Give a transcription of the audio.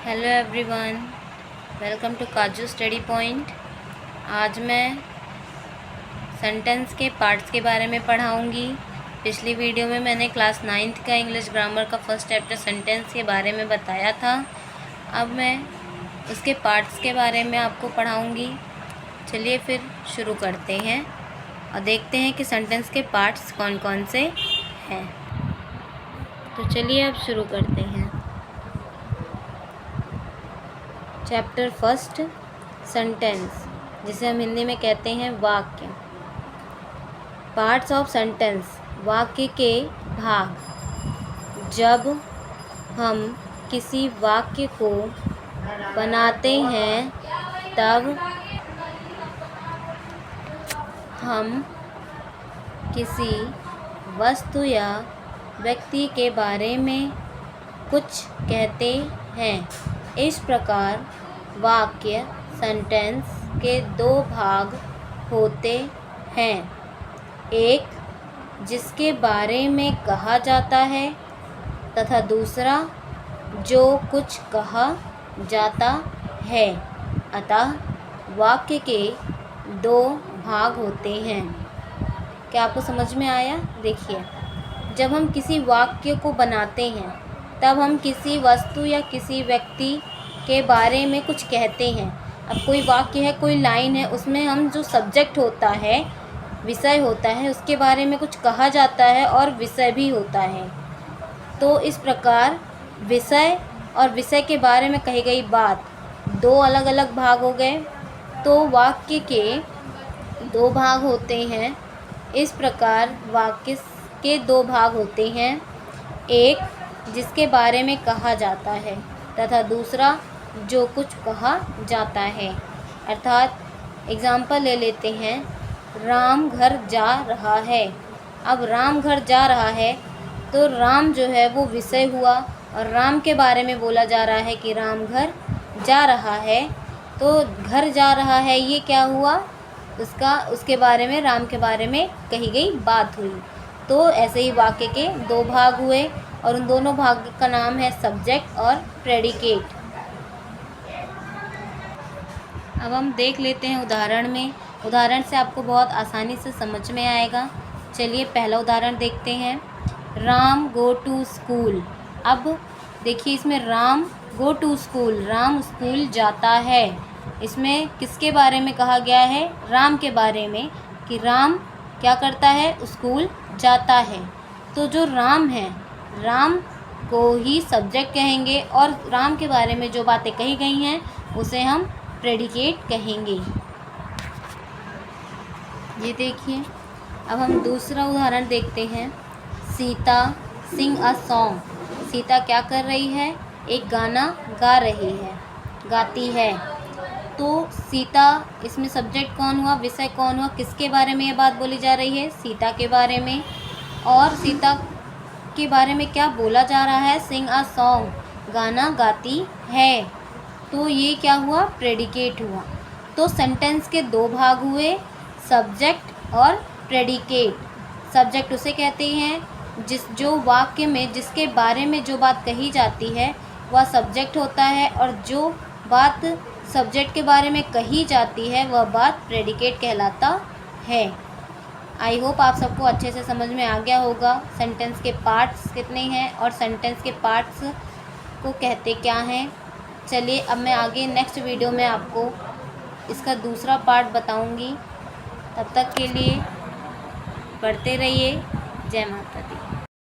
Hello everyone, welcome to काजू study point. आज मैं सेंटेंस के पार्ट्स के बारे में पढ़ाऊंगी। पिछली वीडियो में मैंने क्लास 9th का इंग्लिश ग्रामर का फर्स्ट चैप्टर सेंटेंस के बारे में बताया था। अब मैं उसके पार्ट्स के बारे में आपको पढ़ाऊंगी। चलिए फिर शुरू करते हैं और देखते हैं कि सेंटेंस के पार्ट्स कौन कौन से हैं। तो चलिए अब शुरू करते हैं। चैप्टर फर्स्ट, सेंटेंस, जिसे हम हिंदी में कहते हैं वाक्य। पार्ट्स ऑफ सेंटेंस, वाक्य के भाग। जब हम किसी वाक्य को बनाते हैं तब हम किसी वस्तु या व्यक्ति के बारे में कुछ कहते हैं। इस प्रकार वाक्य सेंटेंस के दो भाग होते हैं, एक जिसके बारे में कहा जाता है तथा दूसरा जो कुछ कहा जाता है। अतः वाक्य के दो भाग होते हैं। क्या आपको समझ में आया? देखिए, जब हम किसी वाक्य को बनाते हैं तब हम किसी वस्तु या किसी व्यक्ति के बारे में कुछ कहते हैं। अब कोई वाक्य है, कोई लाइन है, उसमें हम जो सब्जेक्ट होता है, विषय होता है, उसके बारे में कुछ कहा जाता है और विषय भी होता है। तो इस प्रकार विषय और विषय के बारे में कही गई बात दो अलग अलग भाग हो गए। तो वाक्य के दो भाग होते हैं। इस प्रकार वाक्य के दो भाग होते हैं, एक जिसके बारे में कहा जाता है तथा दूसरा जो कुछ कहा जाता है। अर्थात एग्जाम्पल ले लेते हैं, राम घर जा रहा है। अब राम घर जा रहा है तो राम जो है वो विषय हुआ और राम के बारे में बोला जा रहा है कि राम घर जा रहा है। तो घर जा रहा है ये क्या हुआ? उसके बारे में, राम के बारे में कही गई बात हुई। तो ऐसे ही वाक्य के दो भाग हुए और उन दोनों भाग का नाम है सब्जेक्ट और प्रेडिकेट। अब हम देख लेते हैं उदाहरण में। उदाहरण से आपको बहुत आसानी से समझ में आएगा। चलिए पहला उदाहरण देखते हैं। Ram go to school. अब देखिए, इसमें Ram go to school, Ram school जाता है। इसमें किसके बारे में कहा गया है? राम के बारे में, कि राम क्या करता है? स्कूल जाता है। तो जो राम है, राम को ही सब्जेक्ट कहेंगे और राम के बारे में जो बातें कही गई हैं उसे हम प्रेडिकेट कहेंगे। ये देखिए, अब हम दूसरा उदाहरण देखते हैं। सीता सिंग अ सॉन्ग। सीता क्या कर रही है? एक गाना गा रही है, गाती है। तो सीता, इसमें सब्जेक्ट कौन हुआ? विषय कौन हुआ? किसके बारे में ये बात बोली जा रही है? सीता के बारे में। और सीता के बारे में क्या बोला जा रहा है? सिंग अ सॉन्ग, गाना गाती है। तो ये क्या हुआ? प्रेडिकेट हुआ। तो सेंटेंस के दो भाग हुए, सब्जेक्ट और प्रेडिकेट। सब्जेक्ट उसे कहते हैं जो वाक्य में जिसके बारे में जो बात कही जाती है वह सब्जेक्ट होता है, और जो बात सब्जेक्ट के बारे में कही जाती है वह बात प्रेडिकेट कहलाता है। आई होप आप सबको अच्छे से समझ में आ गया होगा सेंटेंस के पार्ट्स कितने हैं और सेंटेंस के पार्ट्स को कहते क्या हैं। चलिए अब मैं आगे नेक्स्ट वीडियो में आपको इसका दूसरा पार्ट बताऊंगी। तब तक के लिए पढ़ते रहिए। जय माता दी।